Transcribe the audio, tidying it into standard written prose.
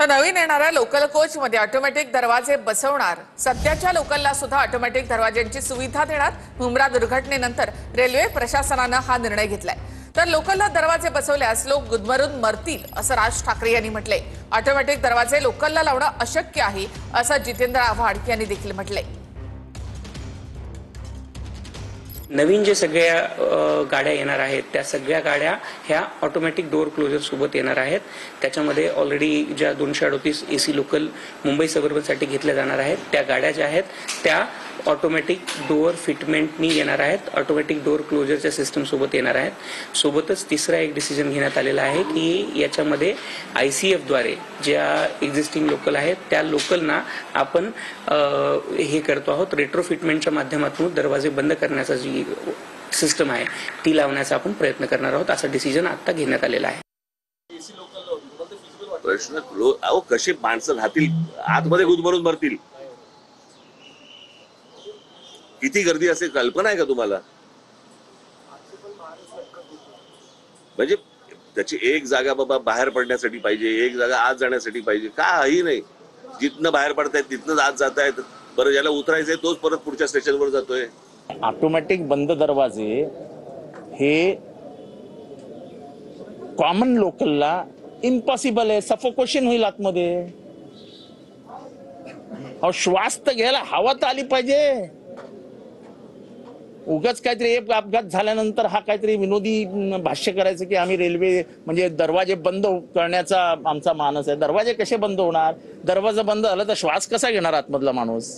नवीन येणाऱ्या local coach मध्ये automatic दरवाजे बसवणार। सध्याच्या लोकलला सुद्धा ऑटोमॅटिक दरवाजांची सुविधा देणार। मुंब्रा दुर्घटनेनंतर रेल्वे प्रशासनाने हा निर्णय घेतलाय। तर लोकलला दरवाजे बसवल्यास लोक गुदमरून मरतील असं राज ठाकरे यांनी म्हटलंय। ऑटोमॅटिक दरवाजे लोकलला लावणं अशक्य आहे असं जितेंद्र आव्हाड यांनी देखील म्हटलंय। नवीन जे सगळ्या गाड्या येणार आहेत त्या सगळ्या गाड्या ह्या ऑटोमॅटिक डोअर क्लोजर सोबत येणार आहेत। त्याच्यामध्ये ऑलरेडी ज्या 238 एसी लोकल मुंबई सबअर्बनसाठी घेतल्या जाणार आहेत त्या गाड्या ज्या आहेत त्या ऑटोमॅटिक डोअर फिटमेंटनी येणार आहेत, ऑटोमॅटिक डोअर क्लोजरच्या सिस्टम सोबत येणार आहेत। सोबतच तिसरा एक डिसिजन घेण्यात आलेला आहे की याच्यामध्ये ICF द्वारे ज्या एक्झिस्टिंग लोकल आहेत त्या लोकलना आपण हे करतो आहोत, रेट्रोफिटमेंटच्या माध्यमातून दरवाजे बंद करण्याचा जी सिस्टम आहे ती लावण्याचा आपण प्रयत्न करणार आहोत, असा डिसिजन आता घेण्यात आलेला आहे। प्रश्न अहो कसे माणसं राहतील आतमध्ये गुदमरून मरतील, किती गर्दी असेल कल्पना आहे का तुम्हाला? म्हणजे त्याची एक जागा बाबा बाहेर पडण्यासाठी पाहिजे, एक जागा आत जाण्यासाठी पाहिजे, काही नाही। जिथनं बाहेर पडतायत तिथनंच आत जातायत। बरं ज्याला उतरायचंय तोच परत पुढच्या स्टेशनवर जातोय। ऑटोमॅटिक बंद दरवाजे हे कॉमन लोकलला इम्पॉसिबल आहे, सफोकेशन होईल आतमध्ये। अहो श्वास तर घ्यायला हवा तर आली पाहिजे। उगाच काहीतरी एक अपघात झाल्यानंतर हा काहीतरी विनोदी भाष्य करायचं की आम्ही रेल्वे म्हणजे दरवाजे बंद करण्याचा आमचा मानस आहे। दरवाजे कसे बंद होणार? दरवाजा बंद झाला तर श्वास कसा घेणार आतमधला माणूस?